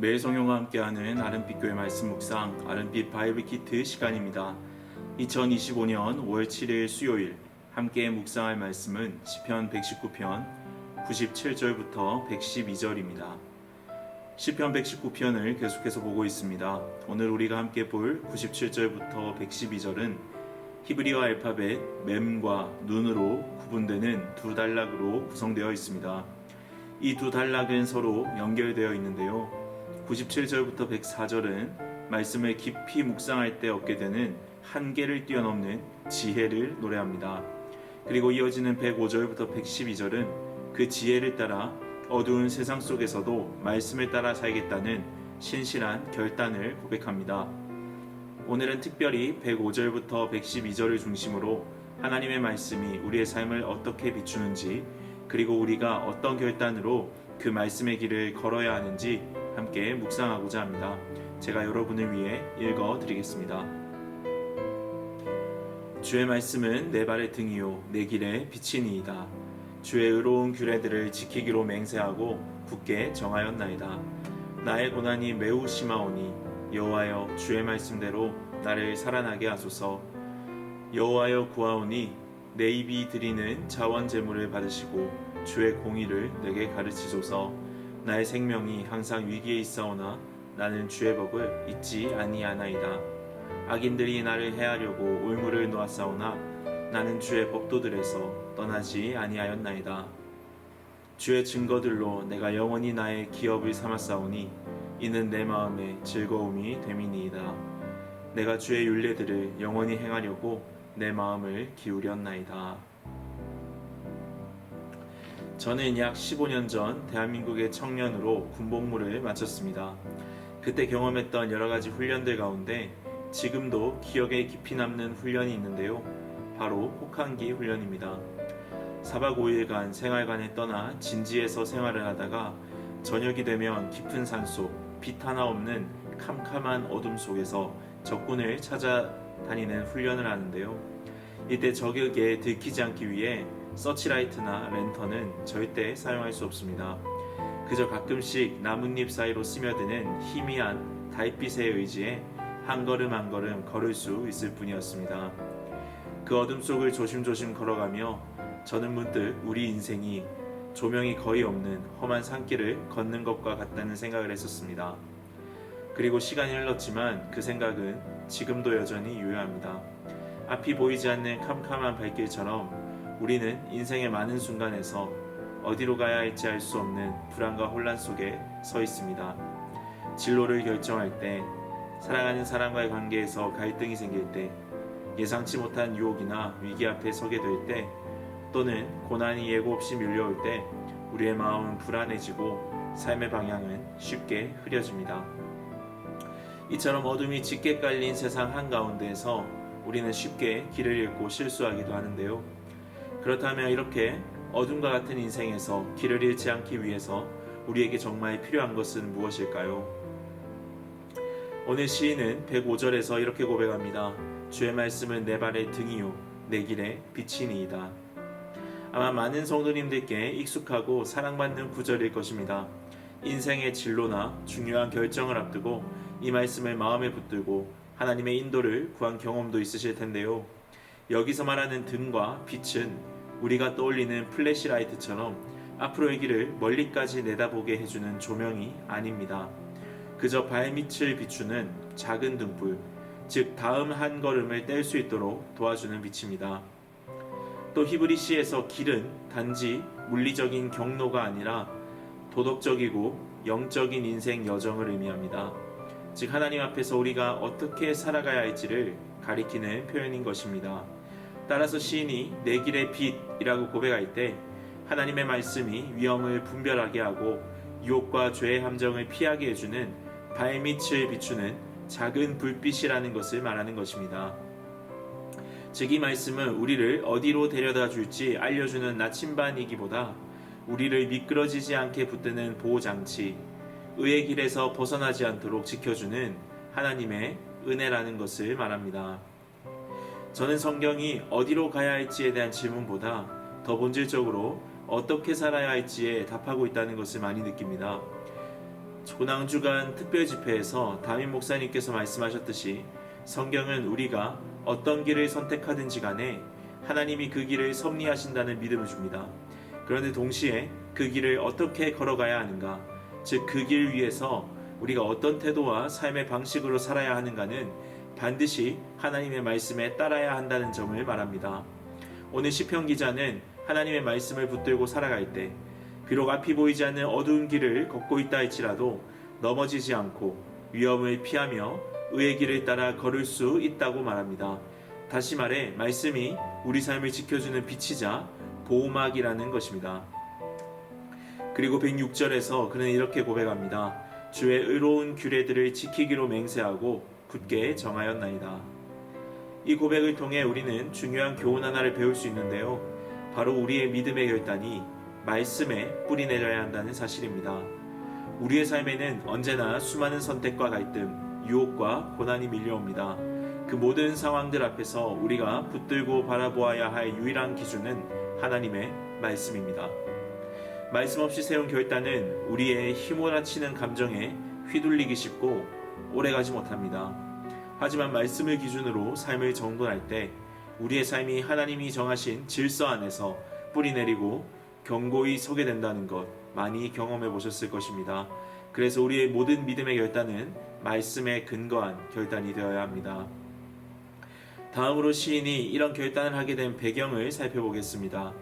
매일 성경과 함께하는 아름빛 교회 말씀 묵상 아름빛 바이블 키트 시간입니다. 2025년 5월 7일 수요일 함께 묵상할 말씀은 시편 119편 97절부터 112절입니다. 시편 119편을 계속해서 보고 있습니다. 오늘 우리가 함께 볼 97절부터 112절은 히브리어 알파벳 mem과 눈으로 구분되는 두 단락으로 구성되어 있습니다. 이 두 단락은 서로 연결되어 있는데요. 97절부터 104절은 말씀을 깊이 묵상할 때 얻게 되는 한계를 뛰어넘는 지혜를 노래합니다. 그리고 이어지는 105절부터 112절은 그 지혜를 따라 어두운 세상 속에서도 말씀을 따라 살겠다는 신실한 결단을 고백합니다. 오늘은 특별히 105절부터 112절을 중심으로 하나님의 말씀이 우리의 삶을 어떻게 비추는지, 그리고 우리가 어떤 결단으로 그 말씀의 길을 걸어야 하는지 함께 묵상하고자 합니다. 제가 여러분을 위해 읽어드리겠습니다. 주의 말씀은 내 발의 등이요 내 길의 빛이니이다. 주의 의로운 규례들을 지키기로 맹세하고 굳게 정하였나이다. 나의 고난이 매우 심하오니 여호와여 주의 말씀대로 나를 살아나게 하소서. 여호와여 구하오니 내 입이 드리는 자원 제물을 받으시고 주의 공의를 내게 가르치소서. 나의 생명이 항상 위기에 있사오나 나는 주의 법을 잊지 아니하나이다. 악인들이 나를 해하려고 올무를 놓았사오나 나는 주의 법도들에서 떠나지 아니하였나이다. 주의 증거들로 내가 영원히 나의 기업을 삼았사오니 이는 내 마음의 즐거움이 됨이니이다. 내가 주의 율례들을 영원히 행하려고 내 마음을 기울였나이다. 저는 약 15년 전 대한민국의 청년으로 군복무를 마쳤습니다. 그때 경험했던 여러가지 훈련들 가운데 지금도 기억에 깊이 남는 훈련이 있는데요. 바로 혹한기 훈련입니다. 4박 5일간 생활관에 떠나 진지에서 생활을 하다가 저녁이 되면 깊은 산속, 빛 하나 없는 캄캄한 어둠 속에서 적군을 찾아다니는 훈련을 하는데요. 이때 적에게 들키지 않기 위해 서치라이트나 랜턴은 절대 사용할 수 없습니다. 그저 가끔씩 나뭇잎 사이로 스며드는 희미한 달빛에 의지해 한 걸음 한 걸음 걸을 수 있을 뿐이었습니다. 그 어둠 속을 조심조심 걸어가며 저는 문득 우리 인생이 조명이 거의 없는 험한 산길을 걷는 것과 같다는 생각을 했었습니다. 그리고 시간이 흘렀지만 그 생각은 지금도 여전히 유효합니다. 앞이 보이지 않는 캄캄한 발길처럼 우리는 인생의 많은 순간에서 어디로 가야 할지 알 수 없는 불안과 혼란 속에 서 있습니다. 진로를 결정할 때, 사랑하는 사람과의 관계에서 갈등이 생길 때, 예상치 못한 유혹이나 위기 앞에 서게 될 때, 또는 고난이 예고 없이 밀려올 때 우리의 마음은 불안해지고 삶의 방향은 쉽게 흐려집니다. 이처럼 어둠이 짙게 깔린 세상 한가운데에서 우리는 쉽게 길을 잃고 실수하기도 하는데요. 그렇다면 이렇게 어둠과 같은 인생에서 길을 잃지 않기 위해서 우리에게 정말 필요한 것은 무엇일까요? 오늘 시인은 105절에서 이렇게 고백합니다. 주의 말씀은 내 발의 등이요 내 길의 빛이니이다. 아마 많은 성도님들께 익숙하고 사랑받는 구절일 것입니다. 인생의 진로나 중요한 결정을 앞두고 이 말씀을 마음에 붙들고 하나님의 인도를 구한 경험도 있으실 텐데요. 여기서 말하는 등과 빛은 우리가 떠올리는 플래시라이트처럼 앞으로의 길을 멀리까지 내다보게 해주는 조명이 아닙니다. 그저 발밑을 비추는 작은 등불, 즉 다음 한 걸음을 뗄 수 있도록 도와주는 빛입니다. 또 히브리시에서 길은 단지 물리적인 경로가 아니라 도덕적이고 영적인 인생 여정을 의미합니다. 즉 하나님 앞에서 우리가 어떻게 살아가야 할지를 가리키는 표현인 것입니다. 따라서 시인이 내 길의 빛이라고 고백할 때 하나님의 말씀이 위험을 분별하게 하고 유혹과 죄의 함정을 피하게 해주는 발밑을 비추는 작은 불빛이라는 것을 말하는 것입니다. 즉 이 말씀은 우리를 어디로 데려다 줄지 알려주는 나침반이기보다 우리를 미끄러지지 않게 붙드는 보호장치, 의의 길에서 벗어나지 않도록 지켜주는 하나님의 은혜라는 것을 말합니다. 저는 성경이 어디로 가야 할지에 대한 질문보다 더 본질적으로 어떻게 살아야 할지에 답하고 있다는 것을 많이 느낍니다. 고난주간 특별집회에서 담임 목사님께서 말씀하셨듯이 성경은 우리가 어떤 길을 선택하든지 간에 하나님이 그 길을 섭리하신다는 믿음을 줍니다. 그런데 동시에 그 길을 어떻게 걸어가야 하는가, 즉 그 길 위에서 우리가 어떤 태도와 삶의 방식으로 살아야 하는가는 반드시 하나님의 말씀에 따라야 한다는 점을 말합니다. 오늘 시편 기자는 하나님의 말씀을 붙들고 살아갈 때 비록 앞이 보이지 않는 어두운 길을 걷고 있다 할지라도 넘어지지 않고 위험을 피하며 의의 길을 따라 걸을 수 있다고 말합니다. 다시 말해 말씀이 우리 삶을 지켜주는 빛이자 보호막이라는 것입니다. 그리고 106절에서 그는 이렇게 고백합니다. 주의 의로운 규례들을 지키기로 맹세하고 굳게 정하였나이다. 이 고백을 통해 우리는 중요한 교훈 하나를 배울 수 있는데요. 바로 우리의 믿음의 결단이 말씀에 뿌리 내려야 한다는 사실입니다. 우리의 삶에는 언제나 수많은 선택과 갈등, 유혹과 고난이 밀려옵니다. 그 모든 상황들 앞에서 우리가 붙들고 바라보아야 할 유일한 기준은 하나님의 말씀입니다. 말씀 없이 세운 결단은 우리의 휘몰아치는 감정에 휘둘리기 쉽고 오래가지 못합니다. 하지만 말씀을 기준으로 삶을 정돈할 때 우리의 삶이 하나님이 정하신 질서 안에서 뿌리내리고 견고히 서게 된다는 것 많이 경험해 보셨을 것입니다. 그래서 우리의 모든 믿음의 결단은 말씀에 근거한 결단이 되어야 합니다. 다음으로 시인이 이런 결단을 하게 된 배경을 살펴보겠습니다.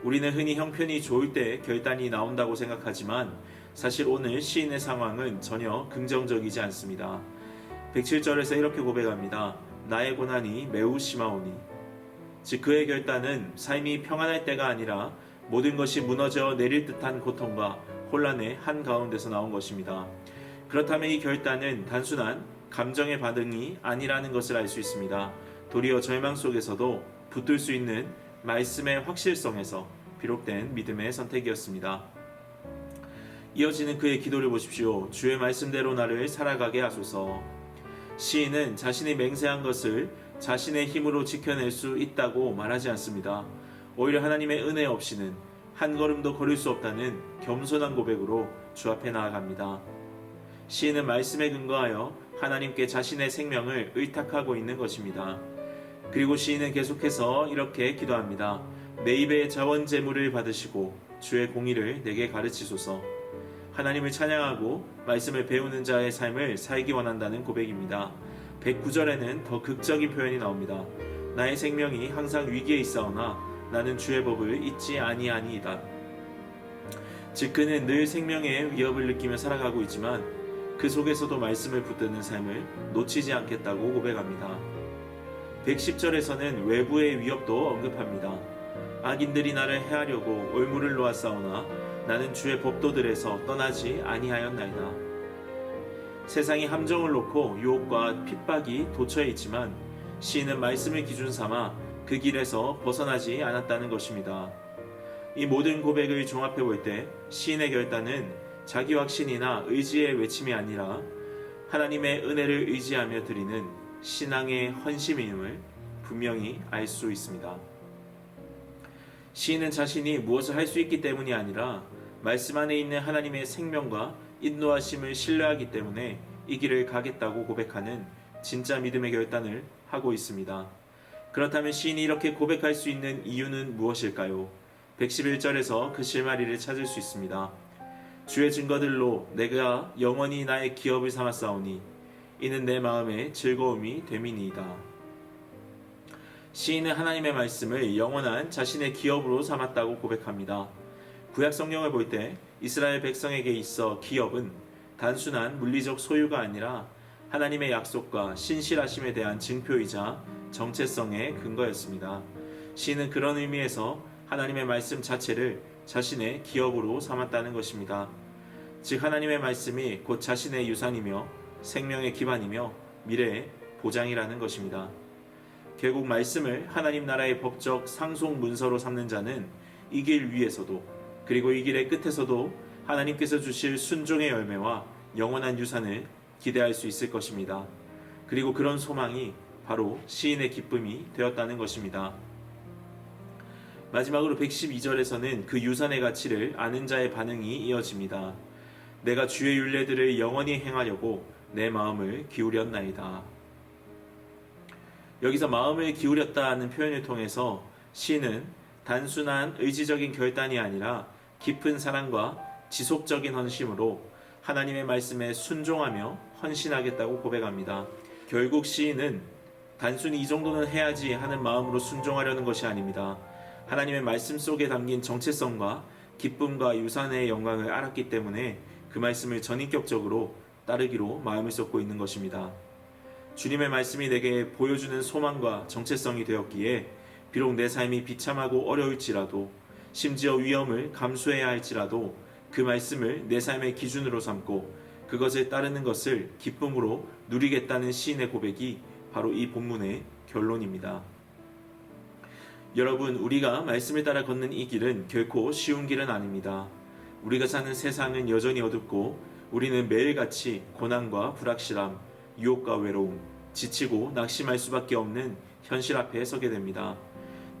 우리는 흔히 형편이 좋을 때 결단이 나온다고 생각하지만 사실 오늘 시인의 상황은 전혀 긍정적이지 않습니다. 107절에서 이렇게 고백합니다. 나의 고난이 매우 심하오니. 즉 그의 결단은 삶이 평안할 때가 아니라 모든 것이 무너져 내릴 듯한 고통과 혼란의 한가운데서 나온 것입니다. 그렇다면 이 결단은 단순한 감정의 반응이 아니라는 것을 알 수 있습니다. 도리어 절망 속에서도 붙들 수 있는 말씀의 확실성에서 비롯된 믿음의 선택이었습니다. 이어지는 그의 기도를 보십시오. 주의 말씀대로 나를 살아가게 하소서. 시인은 자신이 맹세한 것을 자신의 힘으로 지켜낼 수 있다고 말하지 않습니다. 오히려 하나님의 은혜 없이는 한 걸음도 걸을 수 없다는 겸손한 고백으로 주 앞에 나아갑니다. 시인은 말씀에 근거하여 하나님께 자신의 생명을 의탁하고 있는 것입니다. 그리고 시인은 계속해서 이렇게 기도합니다. 내 입의 자원제물을 받으시고 주의 공의를 내게 가르치소서. 하나님을 찬양하고 말씀을 배우는 자의 삶을 살기 원한다는 고백입니다. 109절에는 더 극적인 표현이 나옵니다. 나의 생명이 항상 위기에 있사오나 나는 주의 법을 잊지 아니하니이다. 즉 그는 늘 생명의 위협을 느끼며 살아가고 있지만 그 속에서도 말씀을 붙드는 삶을 놓치지 않겠다고 고백합니다. 110절에서는 외부의 위협도 언급합니다. 악인들이 나를 해하려고 올무를 놓았사오나 나는 주의 법도들에서 떠나지 아니하였나이다. 세상이 함정을 놓고 유혹과 핍박이 도처에 있지만 시인은 말씀을 기준 삼아 그 길에서 벗어나지 않았다는 것입니다. 이 모든 고백을 종합해 볼 때 시인의 결단은 자기 확신이나 의지의 외침이 아니라 하나님의 은혜를 의지하며 드리는 신앙의 헌심임을 분명히 알 수 있습니다. 시인은 자신이 무엇을 할 수 있기 때문이 아니라 말씀 안에 있는 하나님의 생명과 인도하심을 신뢰하기 때문에 이 길을 가겠다고 고백하는 진짜 믿음의 결단을 하고 있습니다. 그렇다면 시인이 이렇게 고백할 수 있는 이유는 무엇일까요? 111절에서 그 실마리를 찾을 수 있습니다. 주의 증거들로 내가 영원히 나의 기업을 삼았사오니 이는 내 마음의 즐거움이 됨이니이다. 시인은 하나님의 말씀을 영원한 자신의 기업으로 삼았다고 고백합니다. 구약 성경을 볼 때 이스라엘 백성에게 있어 기업은 단순한 물리적 소유가 아니라 하나님의 약속과 신실하심에 대한 증표이자 정체성의 근거였습니다. 시인은 그런 의미에서 하나님의 말씀 자체를 자신의 기업으로 삼았다는 것입니다. 즉 하나님의 말씀이 곧 자신의 유산이며 생명의 기반이며 미래의 보장이라는 것입니다. 결국 말씀을 하나님 나라의 법적 상속 문서로 삼는 자는 이 길 위에서도 그리고 이 길의 끝에서도 하나님께서 주실 순종의 열매와 영원한 유산을 기대할 수 있을 것입니다. 그리고 그런 소망이 바로 시인의 기쁨이 되었다는 것입니다. 마지막으로 112절에서는 그 유산의 가치를 아는 자의 반응이 이어집니다. 내가 주의 율례들을 영원히 행하려고 내 마음을 기울였나이다. 여기서 마음을 기울였다는 표현을 통해서 시인은 단순한 의지적인 결단이 아니라 깊은 사랑과 지속적인 헌신으로 하나님의 말씀에 순종하며 헌신하겠다고 고백합니다. 결국 시인은 단순히 이 정도는 해야지 하는 마음으로 순종하려는 것이 아닙니다. 하나님의 말씀 속에 담긴 정체성과 기쁨과 유산의 영광을 알았기 때문에 그 말씀을 전인격적으로 따르기로 마음을 쏟고 있는 것입니다. 주님의 말씀이 내게 보여주는 소망과 정체성이 되었기에 비록 내 삶이 비참하고 어려울지라도 심지어 위험을 감수해야 할지라도 그 말씀을 내 삶의 기준으로 삼고 그것을 따르는 것을 기쁨으로 누리겠다는 시인의 고백이 바로 이 본문의 결론입니다. 여러분, 우리가 말씀을 따라 걷는 이 길은 결코 쉬운 길은 아닙니다. 우리가 사는 세상은 여전히 어둡고 우리는 매일같이 고난과 불확실함, 유혹과 외로움, 지치고 낙심할 수밖에 없는 현실 앞에 서게 됩니다.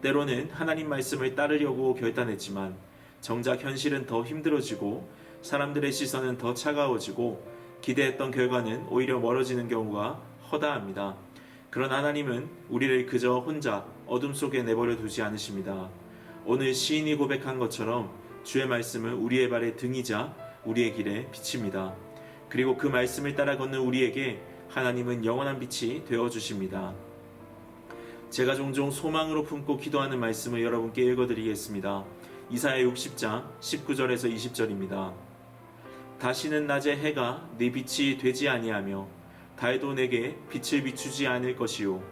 때로는 하나님 말씀을 따르려고 결단했지만 정작 현실은 더 힘들어지고 사람들의 시선은 더 차가워지고 기대했던 결과는 오히려 멀어지는 경우가 허다합니다. 그런 하나님은 우리를 그저 혼자 어둠 속에 내버려 두지 않으십니다. 오늘 시인이 고백한 것처럼 주의 말씀은 우리의 발의 등이자 우리의 길에 빛입니다. 그리고 그 말씀을 따라 걷는 우리에게 하나님은 영원한 빛이 되어주십니다. 제가 종종 소망으로 품고 기도하는 말씀을 여러분께 읽어드리겠습니다. 이사야 60장 19절에서 20절입니다. 다시는 낮에 해가 네 빛이 되지 아니하며 달도 내게 빛을 비추지 않을 것이요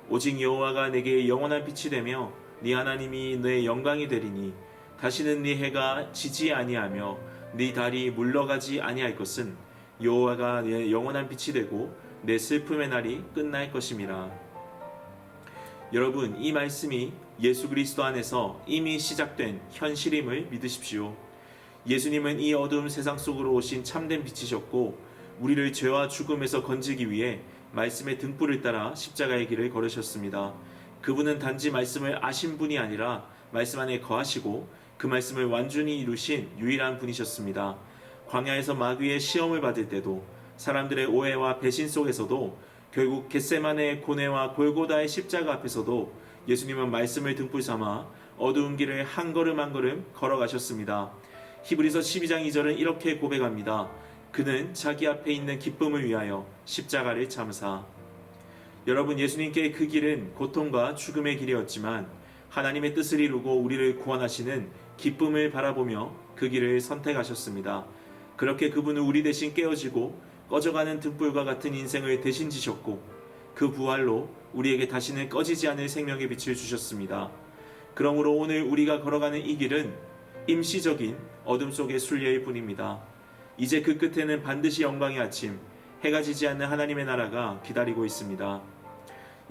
오직 여호와가 내게 영원한 빛이 되며 네 하나님이 내 영광이 되리니 다시는 네 해가 지지 아니하며 네 달이 물러가지 아니할 것은 여호와가 내 영원한 빛이 되고 내 슬픔의 날이 끝날 것임이라. 여러분, 이 말씀이 예수 그리스도 안에서 이미 시작된 현실임을 믿으십시오. 예수님은 이 어두운 세상 속으로 오신 참된 빛이셨고 우리를 죄와 죽음에서 건지기 위해 말씀의 등불을 따라 십자가의 길을 걸으셨습니다. 그분은 단지 말씀을 아신 분이 아니라 말씀 안에 거하시고 그 말씀을 완전히 이루신 유일한 분이셨습니다. 광야에서 마귀의 시험을 받을 때도 사람들의 오해와 배신 속에서도 결국 겟세마네의 고뇌와 골고다의 십자가 앞에서도 예수님은 말씀을 등불 삼아 어두운 길을 한 걸음 한 걸음 걸어가셨습니다. 히브리서 12장 2절은 이렇게 고백합니다. 그는 자기 앞에 있는 기쁨을 위하여 십자가를 참으사. 여러분, 예수님께 그 길은 고통과 죽음의 길이었지만 하나님의 뜻을 이루고 우리를 구원하시는 기쁨을 바라보며 그 길을 선택하셨습니다. 그렇게 그분은 우리 대신 깨어지고 꺼져가는 등불과 같은 인생을 대신 지셨고 그 부활로 우리에게 다시는 꺼지지 않을 생명의 빛을 주셨습니다. 그러므로 오늘 우리가 걸어가는 이 길은 임시적인 어둠 속의 순례일 뿐입니다. 이제 그 끝에는 반드시 영광의 아침, 해가 지지 않는 하나님의 나라가 기다리고 있습니다.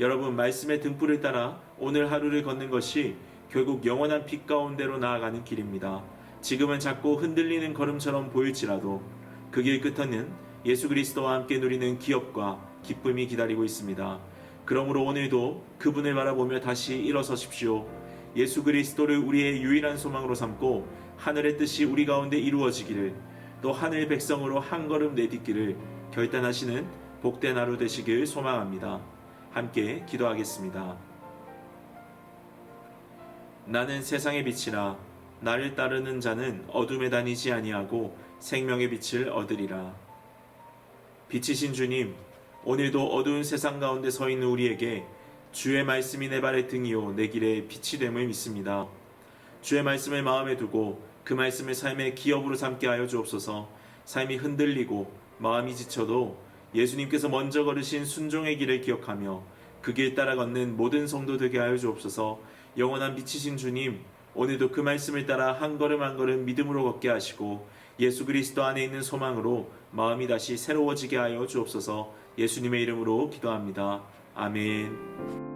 여러분, 말씀의 등불을 따라 오늘 하루를 걷는 것이 결국 영원한 빛 가운데로 나아가는 길입니다. 지금은 작고 흔들리는 걸음처럼 보일지라도 그 길 끝에는 예수 그리스도와 함께 누리는 기업과 기쁨이 기다리고 있습니다. 그러므로 오늘도 그분을 바라보며 다시 일어서십시오. 예수 그리스도를 우리의 유일한 소망으로 삼고 하늘의 뜻이 우리 가운데 이루어지기를, 또 하늘 백성으로 한 걸음 내딛기를 결단하시는 복된 하루 되시길 소망합니다. 함께 기도하겠습니다. 나는 세상의 빛이라. 나를 따르는 자는 어둠에 다니지 아니하고 생명의 빛을 얻으리라. 빛이신 주님, 오늘도 어두운 세상 가운데 서 있는 우리에게 주의 말씀이 내 발의 등이요 내 길의 빛이 됨을 믿습니다. 주의 말씀을 마음에 두고 그 말씀을 삶의 기업으로 삼게 하여 주옵소서. 삶이 흔들리고 마음이 지쳐도 예수님께서 먼저 걸으신 순종의 길을 기억하며 그 길 따라 걷는 모든 성도 되게 하여 주옵소서. 영원한 빛이신 주님, 오늘도 그 말씀을 따라 한 걸음 한 걸음 믿음으로 걷게 하시고 예수 그리스도 안에 있는 소망으로 마음이 다시 새로워지게 하여 주옵소서. 예수님의 이름으로 기도합니다. 아멘.